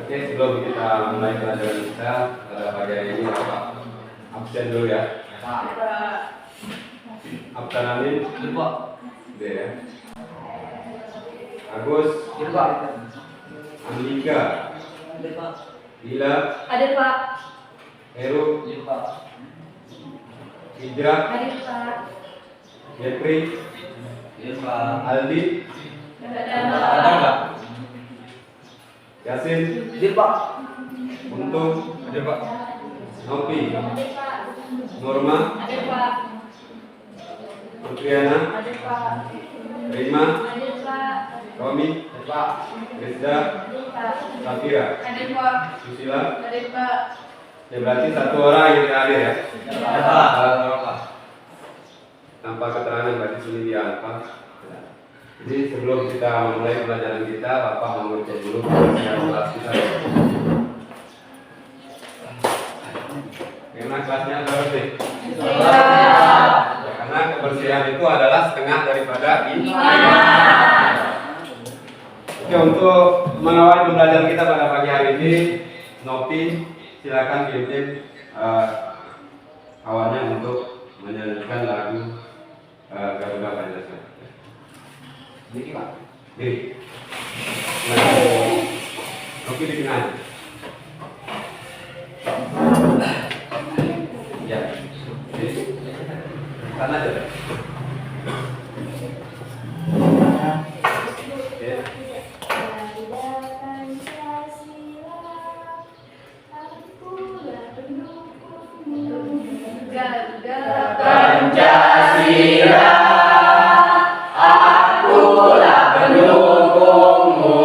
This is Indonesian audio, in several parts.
Oke, sebelum kita mulai pelajaran kita pada pagi hari ini, Bapak absen dulu ya. Absen Amin, Pak. Ya. Agus, Pak. Andika, Pak. Dila, Ada Pak. Heru, Pak. Hijrah, Ada Pak. Jepri, Pak. Aldi, Ada Pak. Yasin, Pak. Untung, Ada Pak. Nopi, Ada Pak. Norma, Ada Pak. Putriana, Ada Pak. Rima, Ada Pak. Romi, Pak. Rizda, Ada Pak. Safira, Ada Pak. Susila. Ada Pak. Ya berarti satu orang yang terakhir ya. Ada Pak. Tanpa keterangan berarti sini dia apa. Jadi sebelum kita memulai pelajaran kita, Bapak mau ngecek dulu kebersihan kelas kita. Karena kelasnya ada bersih. Ya, karena kebersihan itu adalah setengah daripada iman. Oke, untuk mengawali pembelajaran kita pada pagi hari ini, Nopi silakan pimpin kawannya untuk menyanyikan lagu Garuda Pancasila. Ini Pak. Ini. Oke di tengah. Ya. Sana aja. Pancasila, akulah pendukungmu.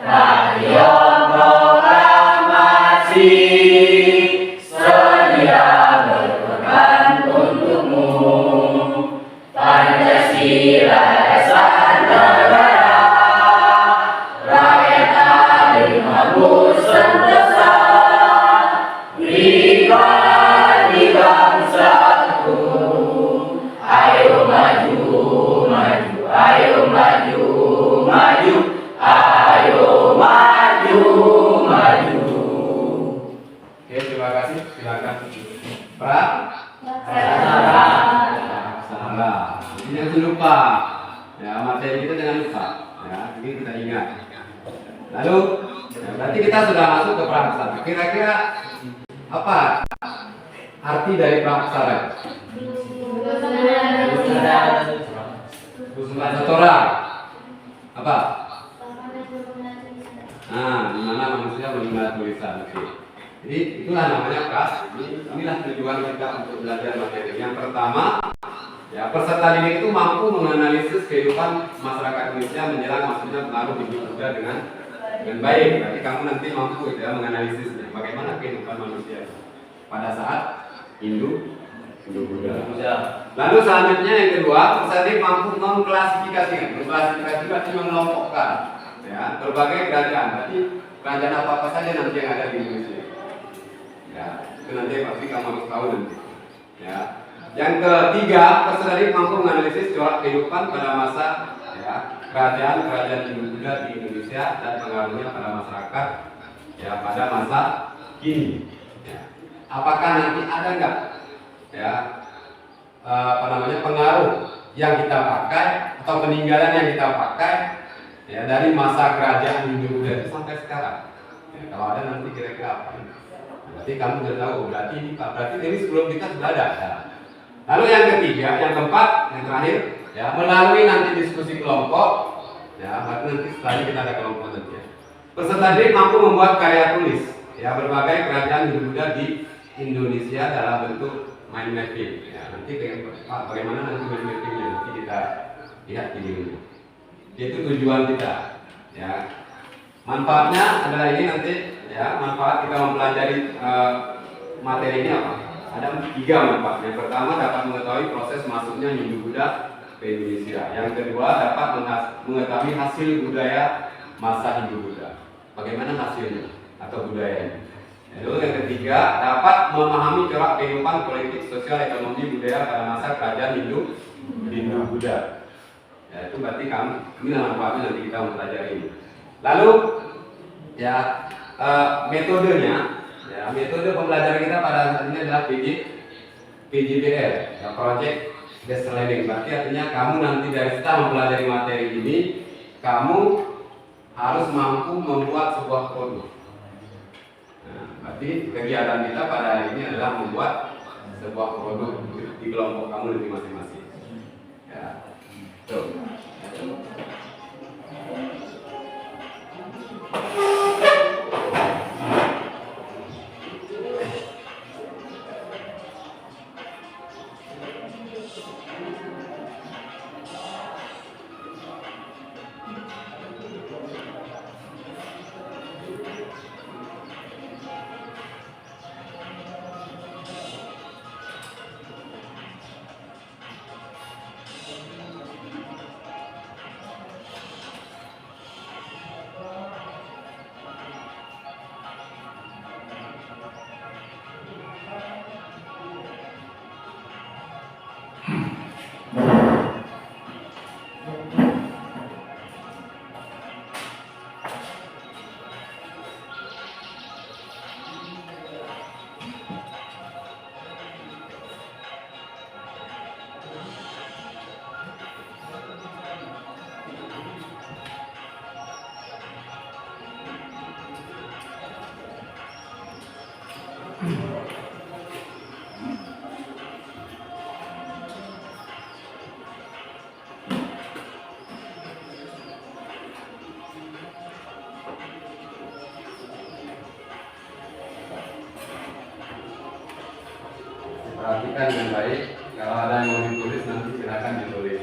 Ayo proklamasi, sedia berkorban untukmu. Pancasila dasar negara, rakyat adil makmur sentosa, pribadi bangsaku. Ayo maju, maju, ayo maju, maju, ayo maju, maju. Oke, terima kasih. Silakan. Pra. Salah. Ini jangan lupa. Ya, materi kita jangan lupa. Ya, ini kita ingat. Lalu, ya, berarti kita sudah masuk ke praksara. Kira-kira apa arti dari praksara? Rusunan setoran. Apa? Nah, di mana manusia mengenal tulisan. Oke. Jadi itulah namanya pras. Inilah tujuan kita untuk belajar materi. Yang pertama, Ya, peserta didik itu mampu menganalisis kehidupan masyarakat Indonesia menjelang maksudnya pengaruh Hindu Buddha dengan baik. Berarti kamu nanti mampu ya menganalisisnya. Bagaimana kehidupan manusia pada saat Hindu Buddha. Lalu selanjutnya yang kedua, peserta didik mampu mengklasifikasikan. Mengklasifikasi berarti mengelompokkan ya berbagai kerajaan. Berarti kerajaan apa saja nanti yang ada di Indonesia. Ya, itu nanti pasti kamu harus tahu nanti. Ya. Yang ketiga, peserta didik mampu menganalisis corak kehidupan pada masa ya, kerajaan Hindu Buddha di Indonesia dan pengaruhnya pada masyarakat ya pada masa kini. Ya. Apakah nanti ada enggak ya pengaruh yang kita pakai atau peninggalan yang kita pakai ya dari masa kerajaan Hindu Buddha itu sampai sekarang? Ya, kalau ada nanti kira-kira apa? Berarti kamu sudah tahu. Berarti ini sebelum kita sudah ada. Ya. Lalu yang ketiga, yang keempat, yang terakhir, ya melalui nanti diskusi kelompok, ya nanti setelah kita ada kelompok nanti. Ya. Peserta didik mampu membuat karya tulis, ya berbagai kerajaan Hindu Buddha di Indonesia dalam bentuk mind mapping. Ya, nanti bagaimana nanti mind mappingnya nanti kita lihat di sini. Itu tujuan kita. Ya, manfaatnya adalah ini nanti, ya manfaat kita mempelajari materi ini apa? Ada 3 manfaat. Yang pertama dapat mengetahui proses masuknya Hindu Buddha ke Indonesia. Yang kedua dapat mengetahui hasil budaya masa Hindu Buddha. Bagaimana hasilnya atau budayanya. Lalu yang ketiga dapat memahami corak kehidupan politik, sosial, ekonomi, budaya pada masa kerajaan Hindu Buddha. Ya, itu berarti ini manfaatnya nanti kita mempelajari ini. Lalu ya metodenya. Ya, metode pembelajaran kita pada saat ini adalah PJBL, ya, Project Based Learning. Berarti artinya kamu nanti dari setelah mempelajari materi ini, kamu harus mampu membuat sebuah produk. Nah, berarti kegiatan kita pada hari ini adalah membuat sebuah produk di kelompok kamu nanti masing-masing. Ya, tuh. Perhatikan dengan baik. Kalau ada yang mau ditulis nanti silakan ditulis.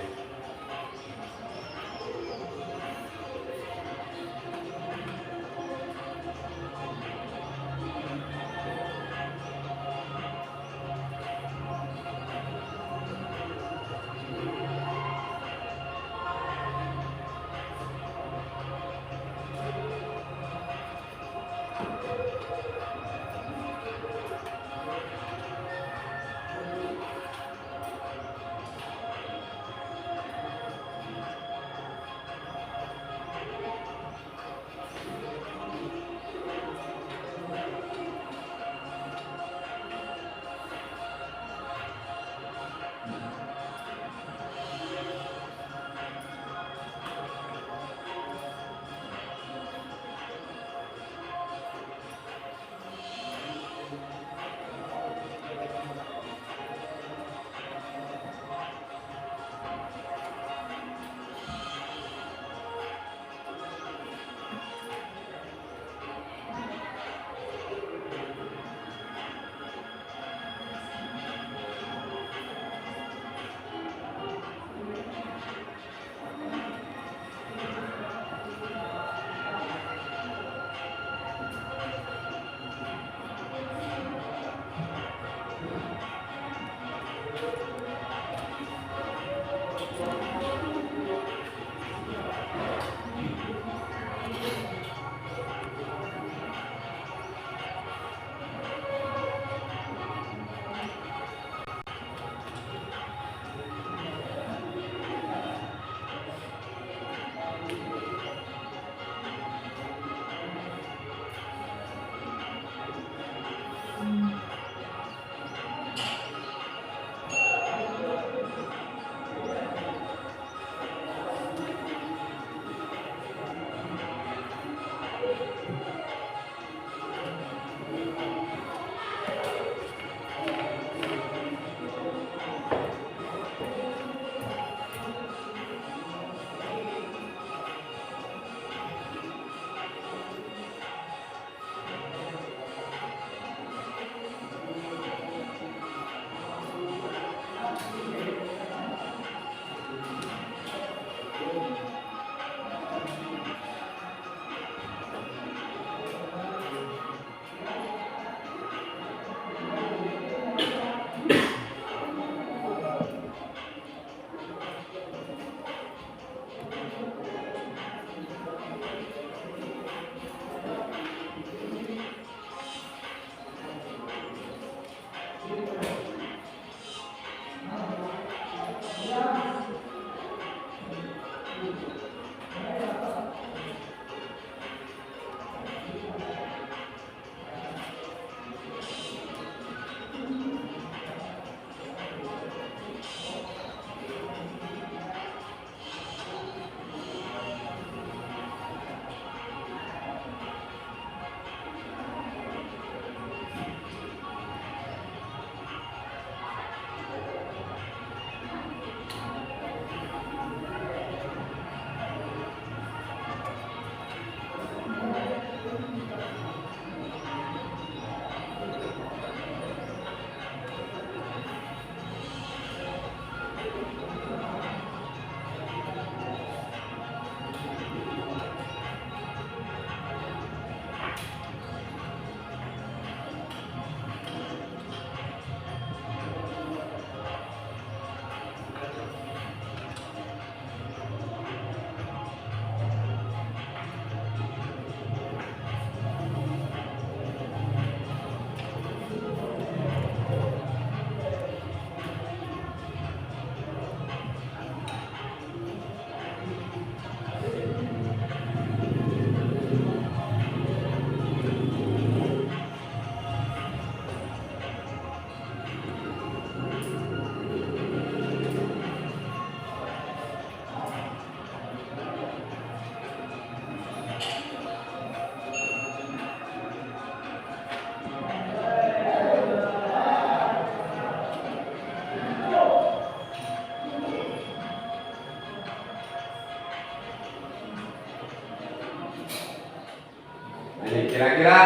Jadi kira-kira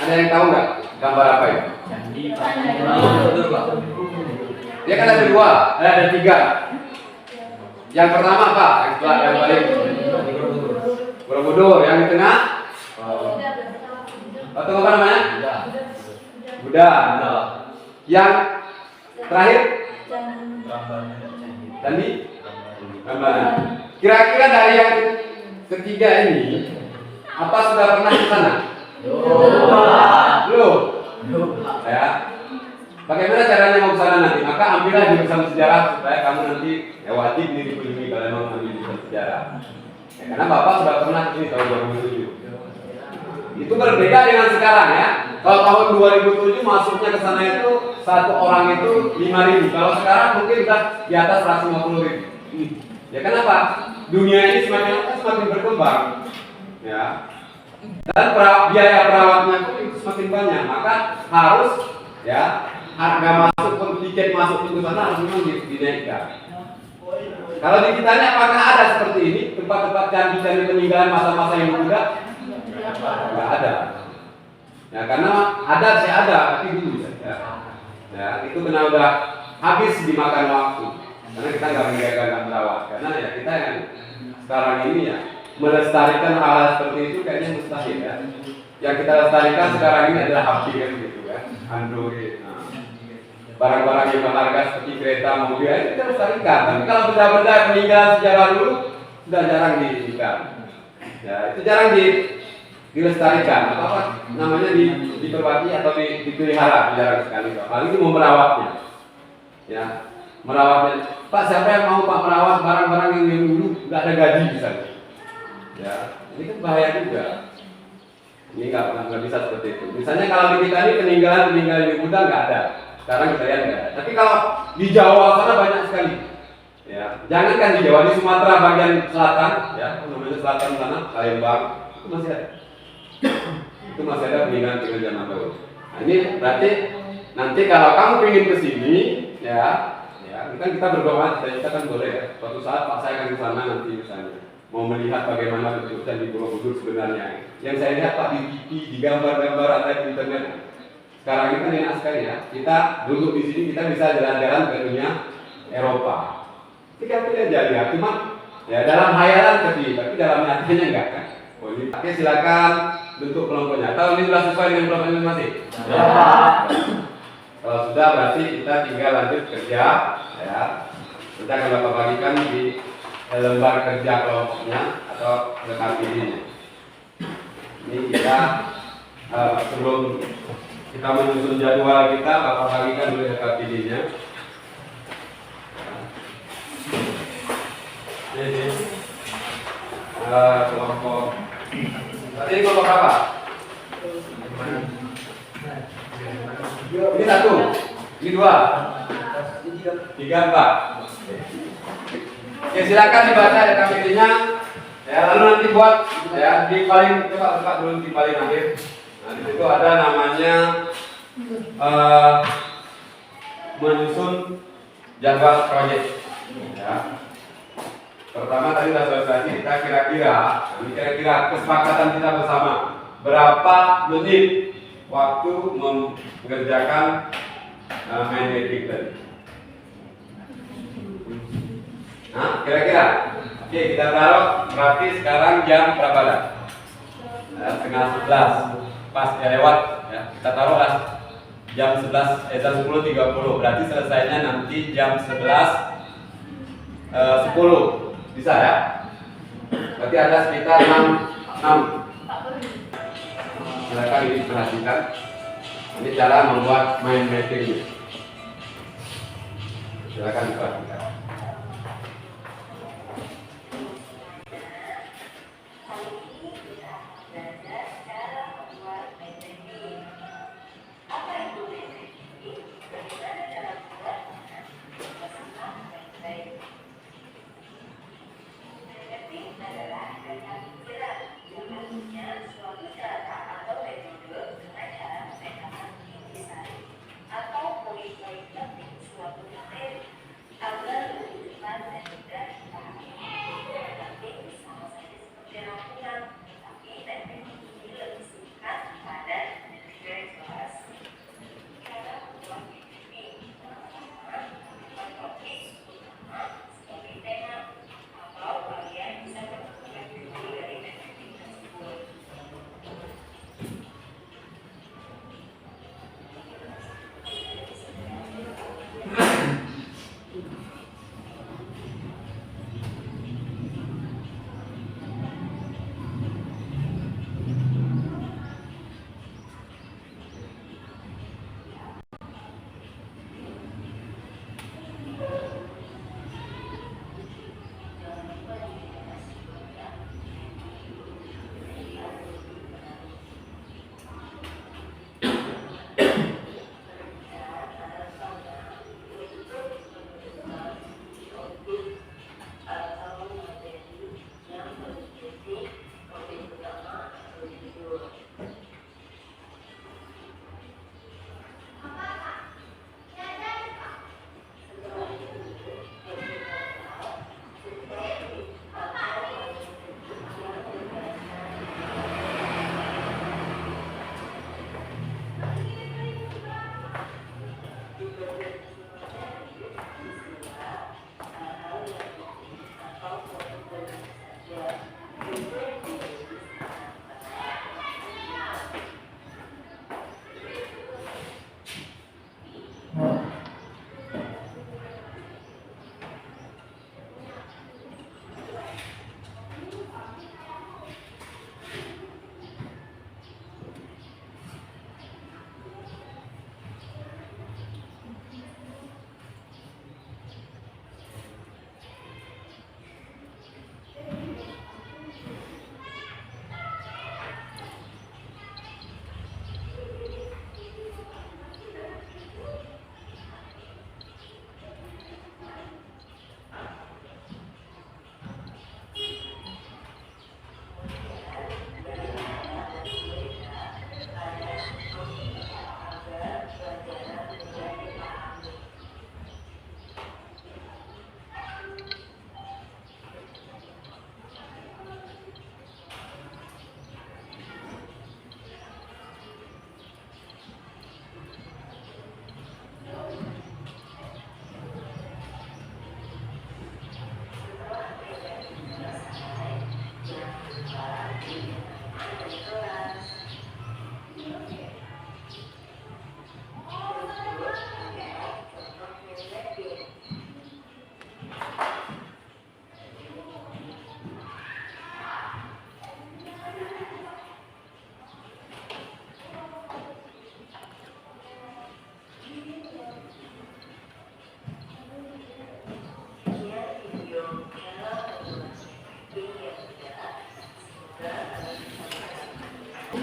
ada yang tahu nggak gambar apa itu? Candi Dia kan ada dua, ada tiga. Yang pertama apa? Yang paling Borobudur. Yang di tengah? Atau apa namanya? Buddha. Yang terakhir? Candi? Prambanan. Kira-kira dari yang ketiga ini, apa sudah pernah ke sana? Belum. Ya. Bagaimana caranya mau ke sana nanti? Maka ambillah jurusan sejarah supaya kamu nanti wajib ini dikunjungi kalau memang ambil jurusan sejarah. Ya, karena Bapak sudah pernah ke sini tahun 2007. Itu berbeda dengan sekarang ya. Kalau tahun 2007 masuknya ke sana itu satu orang itu 5.000. Kalau sekarang mungkin sudah di atas 150.000. Ya kenapa? Dunia ini semakin berkembang. Ya. Dan biaya perawatnya pun itu semakin banyak. Maka harus ya harga masuk pun tiket masuk ke sana harus memang dinaikkan. Kalau di kita ini apakah ada seperti ini tempat-tempat candi-candi peninggalan masa-masa yang muda? Nggak ada. Ya karena ada sih ada tapi dulu ya. Ya itu benar udah habis dimakan waktu. Karena kita nggak menjaga dan merawat. Karena ya kita yang sekarang ini ya melestarikan hal seperti itu kayaknya mustahil ya. Yang kita lestarikan sekarang ini adalah HP kan gitu ya, Android. Barang-barang yang berharga seperti kereta, mobil itu kita lestarikan. Tapi kalau benda-benda peninggalan sejarah dulu sudah jarang diikat. Ya itu jarang dilestarikan. Apa namanya diperbagi atau dipelihara jarang sekali. Apalagi mau merawatnya. Ya merawatnya. Pak siapa yang mau Pak merawat barang-barang yang dulu nggak ada gaji misalnya? Ya ini kan bahaya juga. Ini nggak bisa seperti itu. Misalnya kalau di kita ini peninggalan yang muda nggak ada. Sekarang kita lihat nggak ada. Tapi kalau di Jawa sana banyak sekali. Ya, jangankan di Jawa, di Sumatera bagian selatan, ya, namanya selatan sana, Palembang, itu masih ada. Itu masih ada peninggalan zaman dahulu. Nah, ini berarti nanti kalau kamu ingin ke sini, ya, kan kita berdoa, kita kan boleh ya. Suatu saat Pak saya akan ke sana nanti misalnya. Mau melihat bagaimana bentuk candi Borobudur sebenarnya. Yang saya lihat Pak di TV, di gambar-gambar ada di internet. Sekarang ini kan enak sekali ya. Kita duduk di sini kita bisa jalan-jalan ke dunia Eropa. Kita pilih aja lihat, cuma ya dalam hayalan tapi dalam nyatanya enggak kan. Oh, ini. Oke silakan bentuk kelompoknya. Tahu ini sudah sesuai dengan kelompok masing-masing? Ya. Kalau sudah berarti kita tinggal lanjut kerja. Ya. Kita akan Bapak bagikan di lembar kerja kelompoknya atau lengkap ini. Ini kita sebelum kita menyusun jadwal kita, Bapak bagikan dulu lengkap ininya. Jadi kelompok. Tadi ini kelompok apa? Ini satu, ini dua, tiga, empat. Oke, silakan dibaca ya kamilinya. Ya, lalu nanti buat ya di paling coba dulu di paling akhir. Nah, di situ ada namanya menyusun jadwal proyek. Ya. Pertama tadi sudah selesai kita kira-kira kesepakatan kita bersama berapa menit waktu mengerjakan main mapping tadi. Nah, kira-kira. Oke, kita taruh berarti sekarang jam berapa dah? Setengah 11. Pas ya lewat ya. Kita taruhlah jam 11 jam 10.30. Berarti selesainya nanti jam 11 10. Bisa ya? Berarti ada sekitar 6. Silakan ini perhatikan. Ini cara membuat mind mapping. Silakan diperhatikan. Atau poin-poin penting suatu materi agar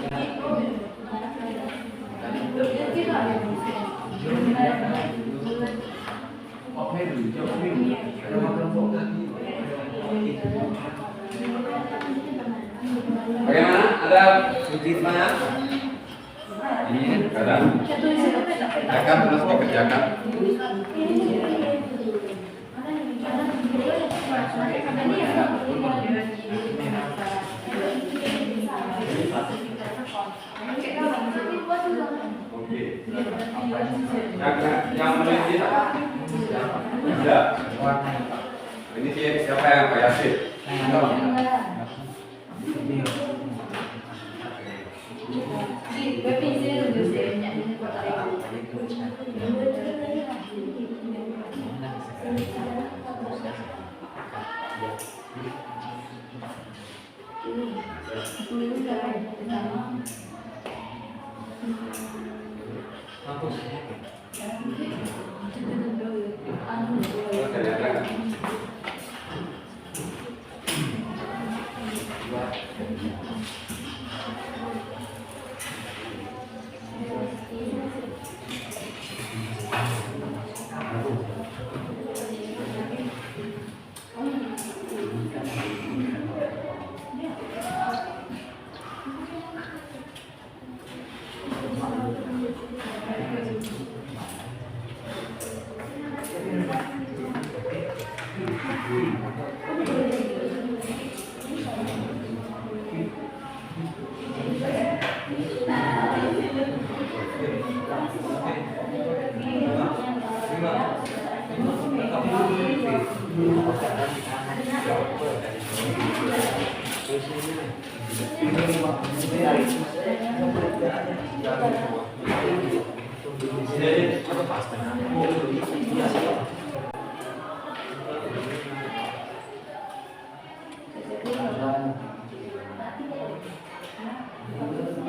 Bagaimana? Ada pertanyaan? Ini ada. Akan terus dikerjakan. Oke. Yang meneliti tidak. Ini siapa yang Pak Yasin?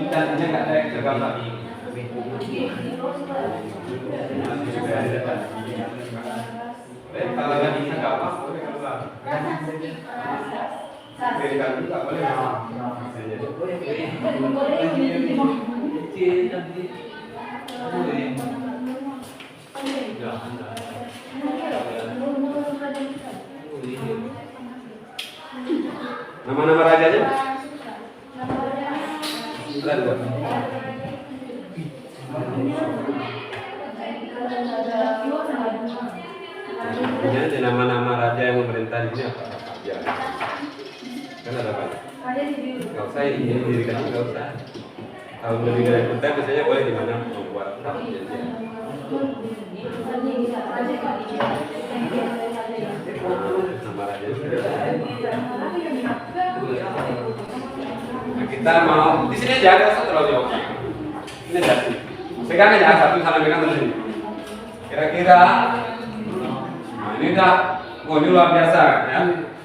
Intannya nggak ada yang tergambar. Kalau nggak bisa nggak apa, boleh keluar. Berikan juga boleh. Nama-nama rajanya? Ini nama-nama raja yang memerintah di sini apa? Ya. Kan ada banyak. Nggak usah ini dirikan nggak usah. Kalau lebih dari kita biasanya boleh di mana membuat perjanjian. Nama raja. Nah, kita mau di sini aja ada satu lagi oke. Ini aja. Pegang aja satu salah pegang terus ini. Kira-kira. Nah, ini udah, ini luar biasa ya.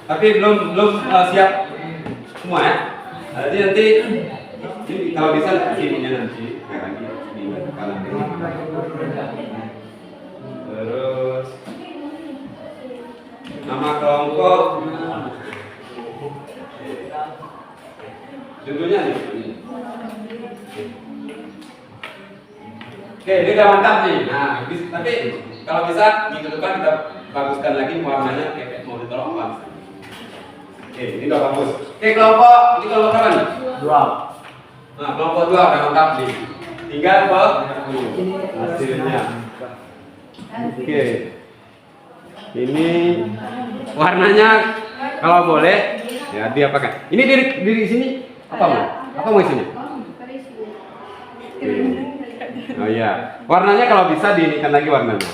Tapi belum siap semua ya. Jadi nanti ini kalau bisa sininya nanti lagi di kanan ini. Terus nama kelompok contohnya nih. Oke, ini udah mantap nih. Nah, tapi kalau bisa minggu depan kita baguskan lagi warnanya kayak mau ditolong apa? Oke, ini udah bagus. Oke, kelompok ini kelompok apa nih? Dua. Nah, kelompok 2 udah mantap nih. Tinggal hasilnya. Oke. Ini warnanya kalau boleh ya diapakan? Ini diri sini apa mau? Apa mau isinya? Oh iya. Warnanya kalau bisa diinikan lagi warnanya.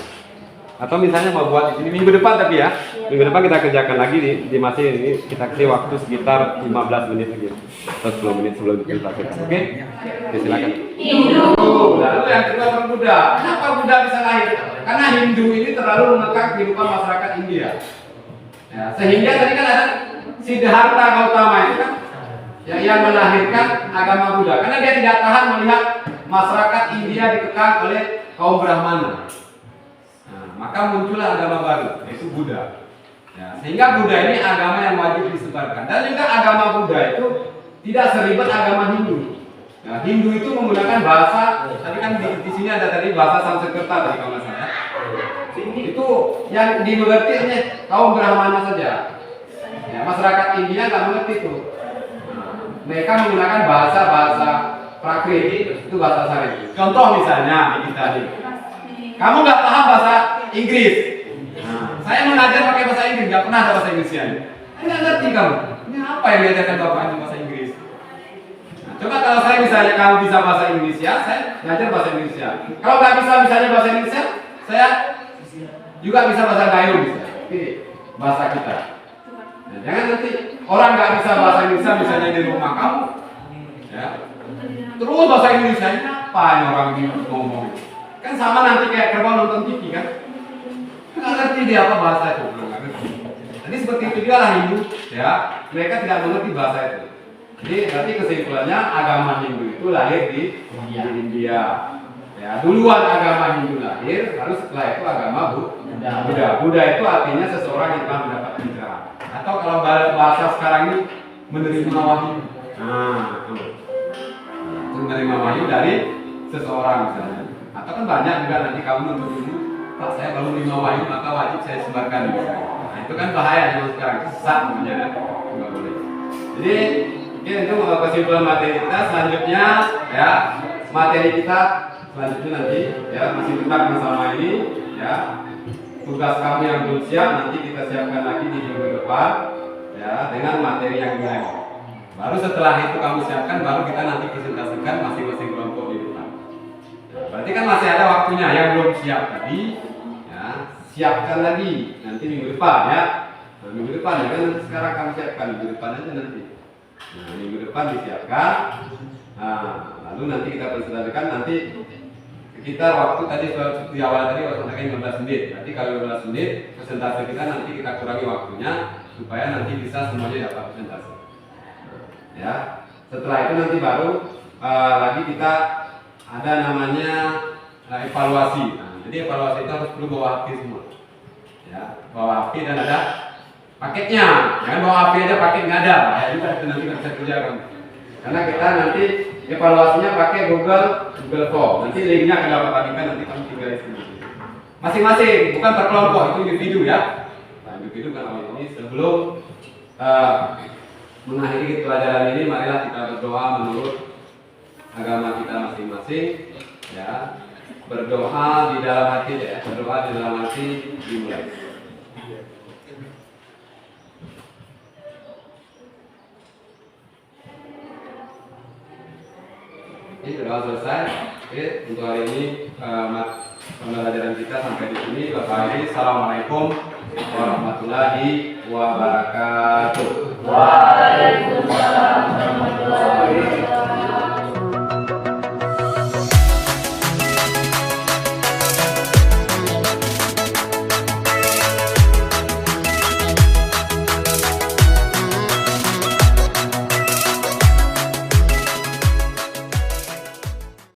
Atau misalnya mau buat di sini minggu depan tapi ya. Minggu depan kita kerjakan lagi di masih ini kita kasih waktu sekitar 15 menit lagi. Atau 10 menit sebelum kita selesai. Oke? Oke, silakan. Hindu. Lalu yang kedua tentang Buddha. Kenapa Buddha bisa lahir? Karena Hindu ini terlalu mengekang kehidupan masyarakat India. Ya, sehingga tadi kan ada Siddhartha Gautama itu kan yang melahirkan agama Buddha. Karena dia tidak tahan melihat masyarakat India dikekang oleh kaum Brahmana. Nah, maka muncullah agama baru, yaitu Buddha. Ya, sehingga Buddha ini agama yang wajib disebarkan. Dan juga agama Buddha itu tidak seribet agama Hindu. Nah, Hindu itu menggunakan bahasa, tadi kan di sini ada tadi bahasa Sanskerta tadi kalau nggak salah. Itu yang dimengerti hanya kaum Brahmana saja. Ya, masyarakat India nggak mengerti itu. Mereka menggunakan bahasa Prakrit, itu bahasa Sanskrit. Contoh misalnya di kita nih, kamu nggak paham bahasa Inggris. Nah, saya mengajar pakai bahasa Inggris, nggak pernah ada bahasa Inggrisnya. Nggak ngerti kamu. Ini apa yang diajarkan bapak itu bahasa Inggris? Nah, coba kalau saya misalnya kamu bisa bahasa Indonesia, saya ngajar bahasa Indonesia. Kalau nggak bisa misalnya bahasa Indonesia, saya juga bisa bahasa Gayo bisa. Ini bahasa kita. Nah, jangan nanti orang nggak bisa bahasa Indonesia misalnya di rumah kamu, ya. Terus bahasa Indonesia ini apa yang orang ini ngomong? Kan sama nanti kayak kerbau nonton TV kan? Nggak ngerti dia apa bahasa itu, nggak ngerti. Jadi seperti itu juga lah Hindu, ya. Mereka tidak mengerti bahasa itu. Jadi nanti kesimpulannya agama Hindu itu lahir di India. Ya, duluan agama Hindu lahir, lalu setelah itu agama Buddha. Buddha itu artinya seseorang yang telah mendapat pencerahan. Atau kalau bahasa sekarang ini menerima wahyu. Nah, itu menerima wahyu dari seseorang misalnya. Atau kan banyak juga nanti kamu menuntut ilmu, Pak saya baru menerima wahyu maka wajib saya sebarkan. Nah, itu kan bahaya zaman sekarang, sesat namanya, nggak boleh. Jadi mungkin itu kesimpulan materi kita selanjutnya, ya materi kita selanjutnya nanti ya masih tentang bersama ini, ya tugas kamu yang belum siap nanti kita siapkan lagi di minggu depan, ya dengan materi yang lain. Baru setelah itu kamu siapkan, baru kita nanti presentasikan masing-masing kelompok di depan. Berarti kan masih ada waktunya yang belum siap tadi, ya siapkan lagi nanti minggu depan ya. Nah, minggu depan ya kan sekarang kamu siapkan minggu depan aja nanti. Nah, minggu depan disiapkan. Nah, lalu nanti kita presentasikan nanti kita waktu tadi di awal tadi waktu 15 menit. Nanti kalau 15 menit presentasi kita nanti kita kurangi waktunya supaya nanti bisa semuanya dapat presentasi. Ya, setelah itu nanti baru lagi kita ada namanya evaluasi. Nah, jadi evaluasi itu harus perlu bawa api semua. Ya, bawa api dan ada paketnya. Jangan bawa api aja paket nggak ada. Ya, itu nanti nggak bisa kerjakan. Karena kita nanti evaluasinya pakai Google Form. Nanti linknya akan dapat bagikan nanti kamu tinggal di sini. Masing-masing, bukan per kelompok, itu individu ya. Nah, individu kalau ini sebelum mengakhiri pelajaran ini, marilah kita berdoa menurut agama kita masing-masing, ya. Berdoa di dalam hati, ya. Berdoa di dalam hati dimulai. Ini doa selesai. Oke, untuk hari ini pembelajaran kita sampai di sini. Bapak Ibu, assalamualaikum warahmatullahi wabarakatuh. Waalaikumsalam.